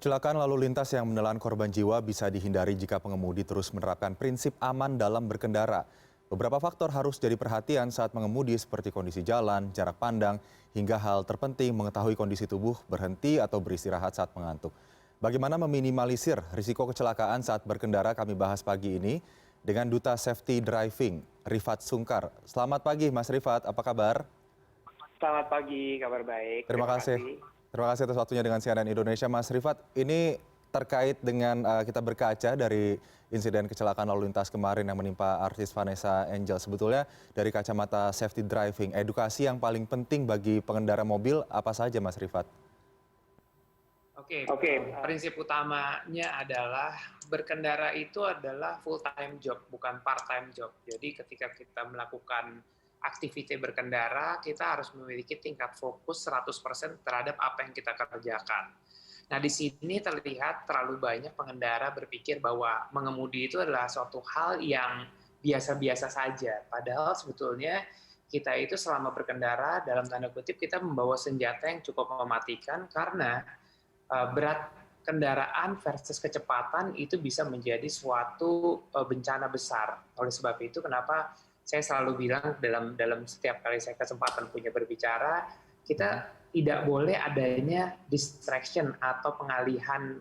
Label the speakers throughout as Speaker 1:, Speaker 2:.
Speaker 1: Kecelakaan lalu lintas yang menelan korban jiwa bisa dihindari jika pengemudi terus menerapkan prinsip aman dalam berkendara. Beberapa faktor harus jadi perhatian saat mengemudi seperti kondisi jalan, jarak pandang, hingga hal terpenting mengetahui kondisi tubuh berhenti atau beristirahat saat mengantuk. Bagaimana meminimalisir risiko kecelakaan saat berkendara kami bahas pagi ini dengan Duta Safety Driving, Rifat Sungkar. Selamat pagi Mas Rifat, apa kabar?
Speaker 2: Selamat pagi, kabar baik.
Speaker 1: Terima
Speaker 2: Terima
Speaker 1: kasih.
Speaker 2: kasih.
Speaker 1: Terima kasih atas waktunya dengan CNN Indonesia. Mas Rifat, ini terkait dengan kita berkaca dari insiden kecelakaan lalu lintas kemarin yang menimpa artis Vanessa Angel. Sebetulnya dari kacamata safety driving, edukasi yang paling penting bagi pengendara mobil apa saja Mas Rifat?
Speaker 3: Oke,
Speaker 2: Oke,
Speaker 3: prinsip utamanya adalah berkendara itu adalah full time job, bukan part time job. Jadi ketika kita melakukan aktivitas berkendara, kita harus memiliki tingkat fokus 100% terhadap apa yang kita kerjakan. Nah, di sini terlihat terlalu banyak pengendara berpikir bahwa mengemudi itu adalah suatu hal yang biasa-biasa saja. Padahal sebetulnya kita itu selama berkendara, dalam tanda kutip, kita membawa senjata yang cukup mematikan karena berat kendaraan versus kecepatan itu bisa menjadi suatu bencana besar. Oleh sebab itu, kenapa saya selalu bilang dalam setiap kali saya kesempatan punya berbicara, kita tidak boleh adanya distraction atau pengalihan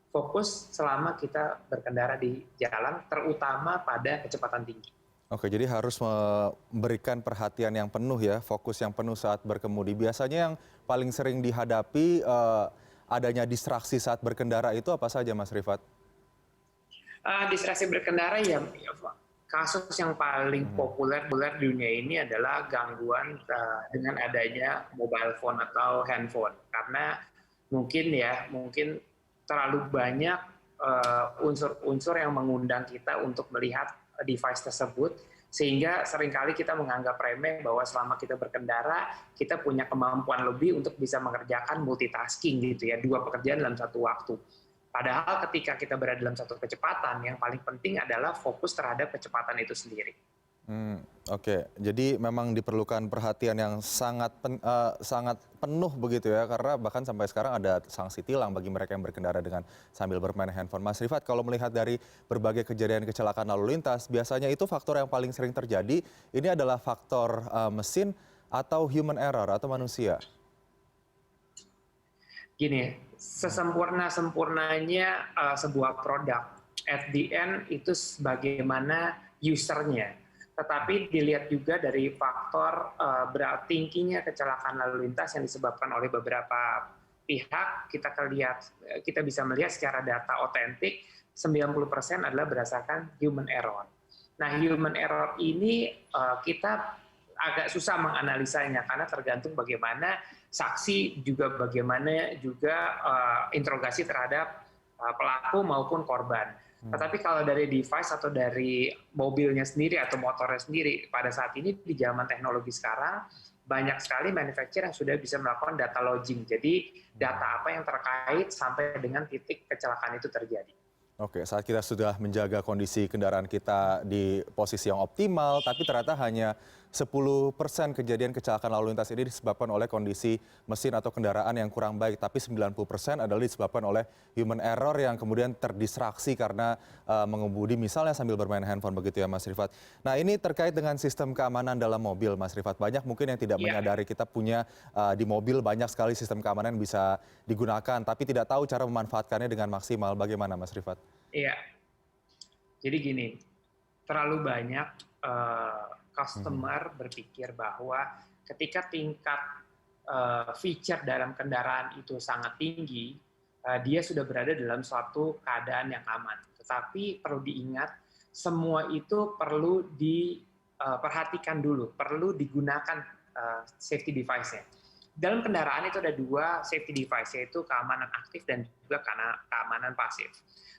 Speaker 3: fokus selama kita berkendara di jalan, terutama pada kecepatan tinggi.
Speaker 1: Oke, jadi harus memberikan perhatian yang penuh ya, fokus yang penuh saat berkemudi. Biasanya yang paling sering dihadapi adanya distraksi saat berkendara itu apa saja Mas Rifat?
Speaker 3: Distraksi berkendara ya, kasus yang paling populer di dunia ini adalah gangguan dengan adanya mobile phone atau handphone. Karena mungkin terlalu banyak unsur-unsur yang mengundang kita untuk melihat device tersebut, sehingga seringkali kita menganggap remeh bahwa selama kita berkendara, kita punya kemampuan lebih untuk bisa mengerjakan multitasking gitu ya, 2 pekerjaan dalam satu waktu. Padahal ketika kita berada dalam satu kecepatan, yang paling penting adalah fokus terhadap kecepatan itu sendiri.
Speaker 1: Oke, jadi memang diperlukan perhatian yang sangat penuh begitu ya, karena bahkan sampai sekarang ada sanksi tilang bagi mereka yang berkendara dengan sambil bermain handphone. Mas Rifat, kalau melihat dari berbagai kejadian kecelakaan lalu lintas, biasanya itu faktor yang paling sering terjadi, ini adalah faktor mesin atau human error atau manusia?
Speaker 3: Gini, sesempurna-sempurnanya sebuah produk, at the end itu bagaimana usernya. Tetapi dilihat juga dari faktor tingginya kecelakaan lalu lintas yang disebabkan oleh beberapa pihak, kita bisa melihat secara data otentik 90% adalah berdasarkan human error. Nah, human error ini kita agak susah menganalisanya karena tergantung bagaimana saksi juga bagaimana juga interogasi terhadap pelaku maupun korban. Tetapi kalau dari device atau dari mobilnya sendiri atau motornya sendiri, pada saat ini di zaman teknologi sekarang, banyak sekali manufacturer yang sudah bisa melakukan data logging. Jadi data apa yang terkait sampai dengan titik kecelakaan itu terjadi.
Speaker 1: Oke, saat kita sudah menjaga kondisi kendaraan kita di posisi yang optimal, tapi ternyata hanya 10% kejadian kecelakaan lalu lintas ini disebabkan oleh kondisi mesin atau kendaraan yang kurang baik, tapi 90% adalah disebabkan oleh human error yang kemudian terdistraksi karena mengemudi misalnya sambil bermain handphone begitu ya Mas Rifat. Nah, ini terkait dengan sistem keamanan dalam mobil Mas Rifat. Banyak mungkin yang tidak menyadari kita punya di mobil banyak sekali sistem keamanan yang bisa digunakan, tapi tidak tahu cara memanfaatkannya dengan maksimal. Bagaimana Mas Rifat?
Speaker 3: Iya, jadi gini, terlalu banyak customer berpikir bahwa ketika tingkat feature dalam kendaraan itu sangat tinggi, dia sudah berada dalam suatu keadaan yang aman. Tetapi perlu diingat, semua itu perlu diperhatikan dulu, perlu digunakan safety device-nya. Dalam kendaraan itu ada 2 safety device, yaitu keamanan aktif dan juga keamanan pasif.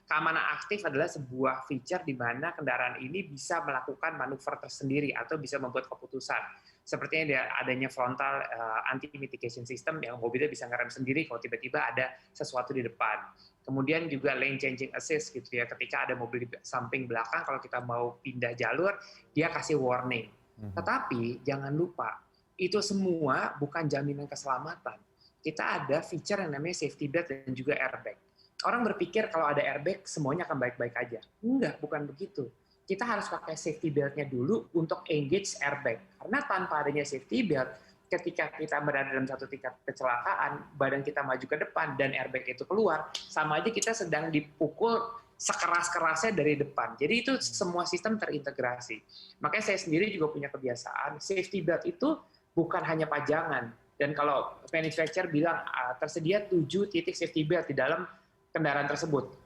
Speaker 3: Keamanan aktif adalah sebuah feature di mana kendaraan ini bisa melakukan manuver tersendiri atau bisa membuat keputusan. Sepertinya adanya frontal anti-mitigation system yang mobilnya bisa ngerem sendiri kalau tiba-tiba ada sesuatu di depan. Kemudian juga lane changing assist gitu ya, ketika ada mobil di samping belakang, kalau kita mau pindah jalur, dia kasih warning. Tetapi jangan lupa, itu semua bukan jaminan keselamatan. kita ada feature yang namanya safety belt dan juga airbag. Orang berpikir kalau ada airbag semuanya akan baik-baik aja. Enggak, bukan begitu. Kita harus pakai safety belt-nya dulu untuk engage airbag. Karena tanpa adanya safety belt, ketika kita berada dalam satu tingkat kecelakaan, badan kita maju ke depan dan airbag itu keluar, sama aja kita sedang dipukul sekeras-kerasnya dari depan. Jadi itu semua sistem terintegrasi. Makanya saya sendiri juga punya kebiasaan, safety belt itu bukan hanya pajangan. Dan kalau manufacturer bilang tersedia 7 titik safety belt di dalam kendaraan tersebut.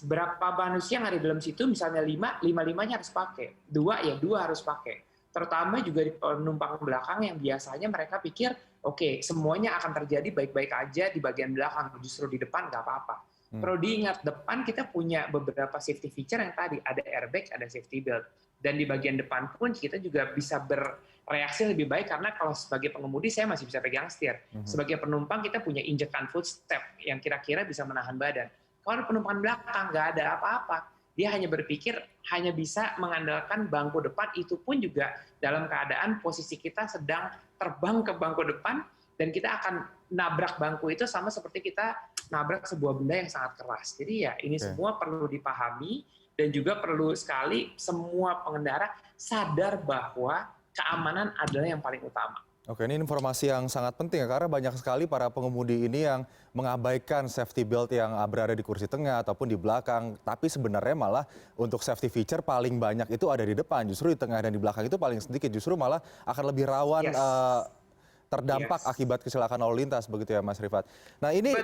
Speaker 3: Berapa manusia yang ada di dalam situ, misalnya 5, 5-5-nya harus pakai. 2 ya 2 harus pakai. Terutama juga di penumpang belakang yang biasanya mereka pikir, oke, semuanya akan terjadi baik-baik aja di bagian belakang, justru di depan nggak apa-apa. Perlu diingat, depan kita punya beberapa safety feature yang tadi, ada airbag, ada safety belt. Dan di bagian depan pun kita juga bisa bereaksi lebih baik, karena kalau sebagai pengemudi saya masih bisa pegang setir. Sebagai penumpang kita punya injekan footstep yang kira-kira bisa menahan badan. Kalau penumpang belakang nggak ada apa-apa, dia hanya berpikir hanya bisa mengandalkan bangku depan, itu pun juga dalam keadaan posisi kita sedang terbang ke bangku depan, dan kita akan nabrak bangku itu sama seperti kita nabrak sebuah benda yang sangat keras. Jadi ya ini semua perlu dipahami, dan juga perlu sekali semua pengendara sadar bahwa keamanan adalah yang paling utama.
Speaker 1: Oke, ini informasi yang sangat penting ya, karena banyak sekali para pengemudi ini yang mengabaikan safety belt yang berada di kursi tengah ataupun di belakang. Tapi sebenarnya malah untuk safety feature paling banyak itu ada di depan. Justru di tengah dan di belakang itu paling sedikit. Justru malah akan lebih rawan terdampak akibat kecelakaan lalu lintas, begitu ya Mas Rifat. Nah ini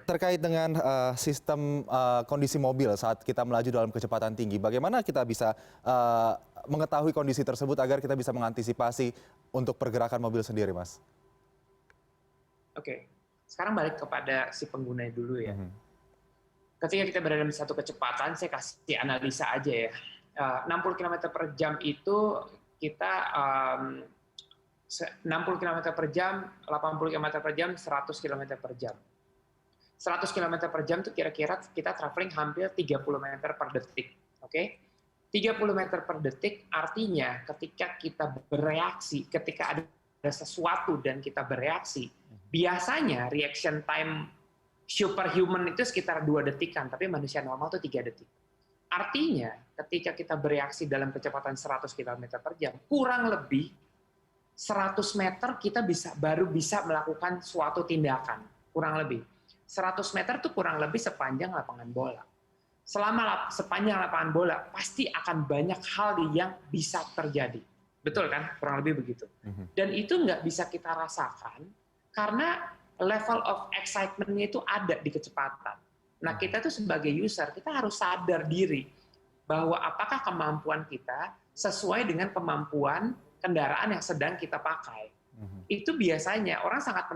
Speaker 1: terkait dengan sistem kondisi mobil saat kita melaju dalam kecepatan tinggi. Bagaimana kita bisa mengetahui kondisi tersebut agar kita bisa mengantisipasi untuk pergerakan mobil sendiri, Mas?
Speaker 3: Oke, sekarang balik kepada si pengguna dulu ya. Ketika kita berada di satu kecepatan, saya kasih analisa aja ya. 60 km per jam itu kita 60 km per jam, 80 km per jam, 100 km per jam. 100 km per jam itu kira-kira kita traveling hampir 30 meter per detik. Oke? 30 meter per detik artinya ketika kita bereaksi, ketika ada sesuatu dan kita bereaksi, biasanya reaction time superhuman itu sekitar 2 detikan, tapi manusia normal itu 3 detik. Artinya ketika kita bereaksi dalam kecepatan 100 km per jam, kurang lebih 100 meter kita baru bisa melakukan suatu tindakan, kurang lebih. 100 meter itu kurang lebih sepanjang lapangan bola. Sepanjang lapangan bola, pasti akan banyak hal yang bisa terjadi. Betul kan? Kurang lebih begitu. Dan itu nggak bisa kita rasakan, karena level of excitement-nya itu ada di kecepatan. Nah, kita tuh sebagai user, kita harus sadar diri bahwa apakah kemampuan kita sesuai dengan kemampuan kendaraan yang sedang kita pakai. Itu biasanya orang sangat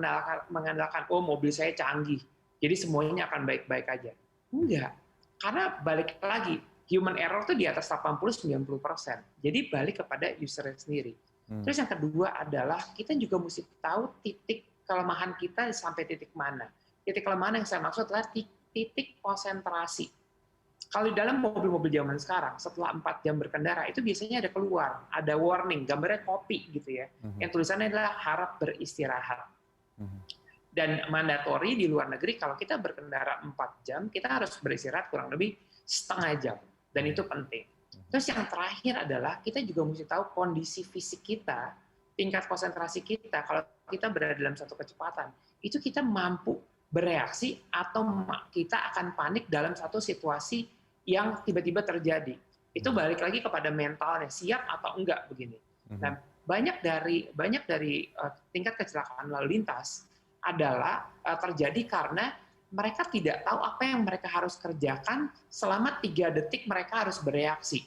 Speaker 3: mengandalkan, oh mobil saya canggih, jadi semuanya akan baik-baik aja. Enggak. Karena balik lagi, human error itu di atas 80-90%. Jadi balik kepada user sendiri. Terus yang kedua adalah, kita juga mesti tahu titik kelemahan kita sampai titik mana. Titik kelemahan yang saya maksud adalah titik konsentrasi. Kalau di dalam mobil-mobil zaman sekarang, setelah 4 jam berkendara, itu biasanya ada keluar, ada warning, gambarnya kopi gitu ya. Yang tulisannya adalah harap beristirahat. Dan mandatori di luar negeri, kalau kita berkendara 4 jam, kita harus beristirahat kurang lebih setengah jam. Dan itu penting. Terus yang terakhir adalah, kita juga mesti tahu kondisi fisik kita, tingkat konsentrasi kita, kalau kita berada dalam satu kecepatan, itu kita mampu bereaksi atau kita akan panik dalam satu situasi yang tiba-tiba terjadi. Itu balik lagi kepada mentalnya, siap atau enggak begini. Nah, banyak dari tingkat kecelakaan lalu lintas adalah terjadi karena mereka tidak tahu apa yang mereka harus kerjakan selama 3 detik mereka harus bereaksi.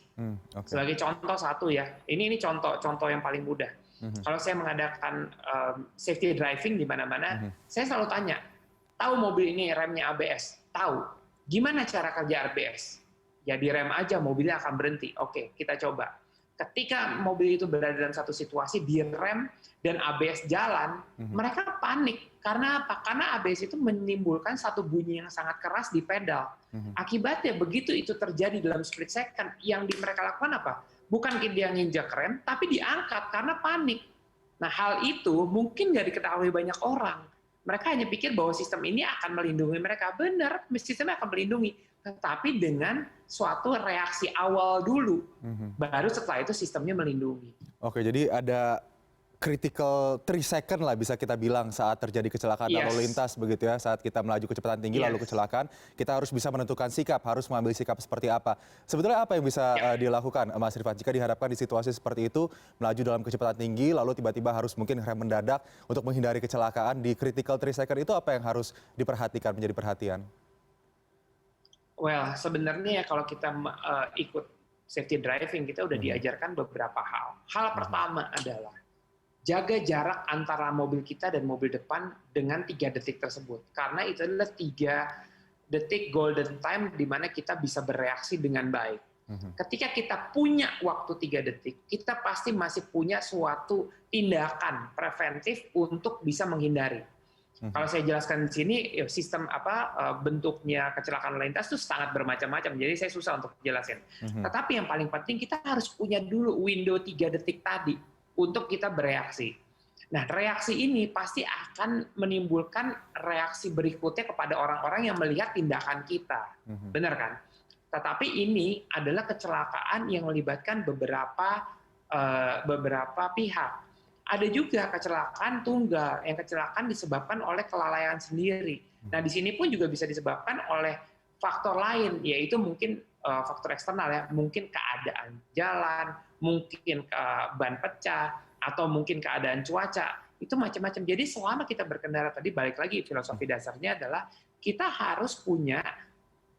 Speaker 3: Sebagai contoh satu ya, ini contoh yang paling mudah. Kalau saya mengadakan safety driving di mana-mana, saya selalu tanya, tahu mobil ini remnya ABS? Tahu. Gimana cara kerja ABS? Ya direm aja, mobilnya akan berhenti. Oke, kita coba. Ketika mobil itu berada dalam satu situasi, direm dan ABS jalan, mereka panik. Karena apa? Karena ABS itu menimbulkan satu bunyi yang sangat keras di pedal. Akibatnya begitu itu terjadi dalam split second, yang mereka lakukan apa? Bukan dia nginjak rem, tapi diangkat karena panik. Nah, hal itu mungkin nggak diketahui banyak orang. Mereka hanya pikir bahwa sistem ini akan melindungi mereka. Benar, sistemnya akan melindungi. Tetapi dengan suatu reaksi awal dulu. Baru setelah itu sistemnya melindungi.
Speaker 1: Oke, jadi ada critical 3 second lah bisa kita bilang saat terjadi kecelakaan lalu lintas begitu ya, saat kita melaju kecepatan tinggi lalu kecelakaan, kita harus bisa menentukan sikap, harus mengambil sikap seperti apa. Sebetulnya apa yang bisa dilakukan Mas Rifat jika dihadapkan di situasi seperti itu, melaju dalam kecepatan tinggi lalu tiba-tiba harus mungkin rem mendadak untuk menghindari kecelakaan, di critical 3 second itu apa yang harus diperhatikan, menjadi perhatian?
Speaker 3: Well, sebenarnya kalau kita ikut safety driving, kita udah diajarkan beberapa hal. Hal pertama adalah jaga jarak antara mobil kita dan mobil depan dengan 3 detik tersebut. Karena itu adalah 3 detik golden time di mana kita bisa bereaksi dengan baik. Ketika kita punya waktu 3 detik, kita pasti masih punya suatu tindakan preventif untuk bisa menghindari. Kalau saya jelaskan di sini, sistem bentuknya kecelakaan lalu lintas itu sangat bermacam-macam, jadi saya susah untuk jelasin. Tetapi yang paling penting, kita harus punya dulu window 3 detik tadi untuk kita bereaksi. Nah, reaksi ini pasti akan menimbulkan reaksi berikutnya kepada orang-orang yang melihat tindakan kita. Benar kan? Tetapi ini adalah kecelakaan yang melibatkan beberapa pihak. Ada juga kecelakaan tunggal, yang kecelakaan disebabkan oleh kelalaian sendiri. Nah, di sini pun juga bisa disebabkan oleh faktor lain, yaitu mungkin faktor eksternal ya, mungkin keadaan jalan, mungkin ban pecah, atau mungkin keadaan cuaca, itu macam-macam. Jadi selama kita berkendara tadi, balik lagi filosofi dasarnya adalah kita harus punya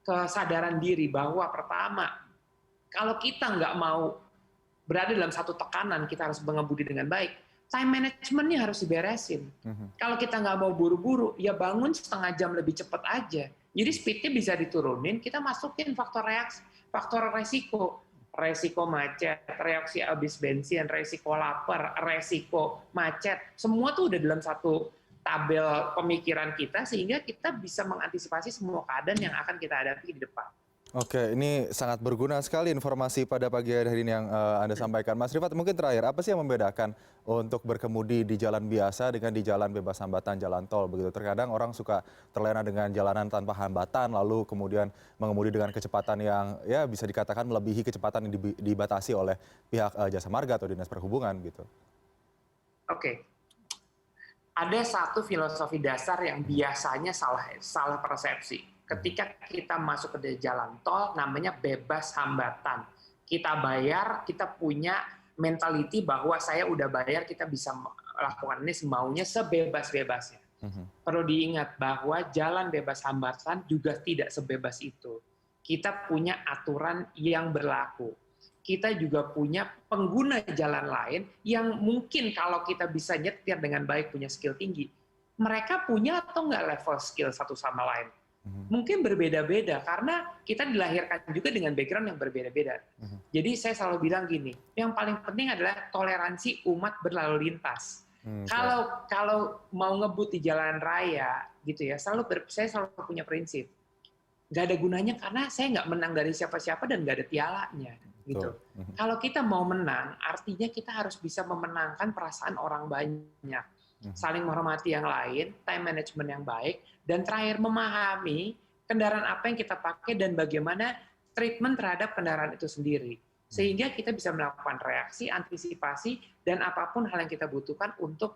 Speaker 3: kesadaran diri bahwa pertama, kalau kita nggak mau berada dalam satu tekanan, kita harus mengemudi dengan baik, time management-nya harus diberesin. Kalau kita nggak mau buru-buru, ya bangun setengah jam lebih cepat aja. Jadi speed-nya bisa diturunin, kita masukin faktor resiko macet, reaksi habis bensin, resiko lapar, resiko macet, semua tuh udah dalam satu tabel pemikiran kita sehingga kita bisa mengantisipasi semua keadaan yang akan kita hadapi di depan.
Speaker 1: Oke, ini sangat berguna sekali informasi pada pagi hari ini yang Anda sampaikan. Mas Rifat, mungkin terakhir, apa sih yang membedakan untuk berkemudi di jalan biasa dengan di jalan bebas hambatan, jalan tol begitu? Terkadang orang suka terlena dengan jalanan tanpa hambatan, lalu kemudian mengemudi dengan kecepatan yang ya bisa dikatakan melebihi kecepatan yang dibatasi oleh pihak Jasa Marga atau Dinas Perhubungan gitu.
Speaker 3: Oke. Ada satu filosofi dasar yang biasanya salah persepsi. Ketika kita masuk ke jalan tol, namanya bebas hambatan. Kita bayar, kita punya mentality bahwa saya udah bayar, kita bisa melakukan ini semaunya sebebas-bebasnya. Perlu diingat bahwa jalan bebas hambatan juga tidak sebebas itu. Kita punya aturan yang berlaku. Kita juga punya pengguna jalan lain yang mungkin kalau kita bisa nyetir dengan baik, punya skill tinggi, mereka punya atau nggak level skill satu sama lain? Mungkin berbeda-beda karena kita dilahirkan juga dengan background yang berbeda-beda. Jadi saya selalu bilang gini, yang paling penting adalah toleransi umat berlalu lintas. Kalau mau ngebut di jalan raya gitu ya, saya selalu punya prinsip. Nggak ada gunanya karena saya nggak menang dari siapa-siapa dan nggak ada pialanya gitu. Kalau kita mau menang, artinya kita harus bisa memenangkan perasaan orang banyak. Saling menghormati yang lain, time management yang baik, dan terakhir memahami kendaraan apa yang kita pakai dan bagaimana treatment terhadap kendaraan itu sendiri. Sehingga kita bisa melakukan reaksi, antisipasi, dan apapun hal yang kita butuhkan untuk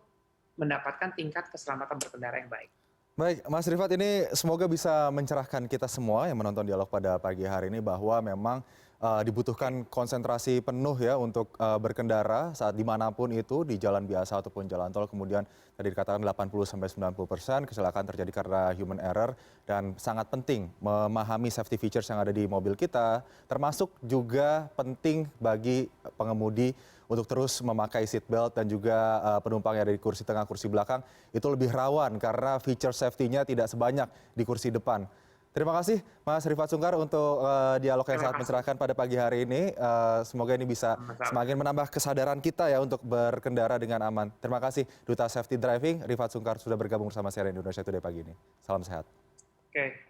Speaker 3: mendapatkan tingkat keselamatan berkendara yang baik.
Speaker 1: Baik, Mas Rifat, ini semoga bisa mencerahkan kita semua yang menonton dialog pada pagi hari ini bahwa memang dibutuhkan konsentrasi penuh ya untuk berkendara saat dimanapun itu, di jalan biasa ataupun jalan tol. Kemudian tadi dikatakan 80-90% kecelakaan terjadi karena human error, dan sangat penting memahami safety features yang ada di mobil kita, termasuk juga penting bagi pengemudi untuk terus memakai seat belt, dan juga penumpang yang ada di kursi tengah, kursi belakang itu lebih rawan karena feature safety-nya tidak sebanyak di kursi depan. Terima kasih Mas Rifat Sungkar untuk dialog yang sangat mencerahkan pada pagi hari ini. Semoga ini bisa semakin menambah kesadaran kita ya untuk berkendara dengan aman. Terima kasih Duta Safety Driving Rifat Sungkar sudah bergabung bersama CNN Indonesia Today pagi ini. Salam sehat.
Speaker 3: Oke.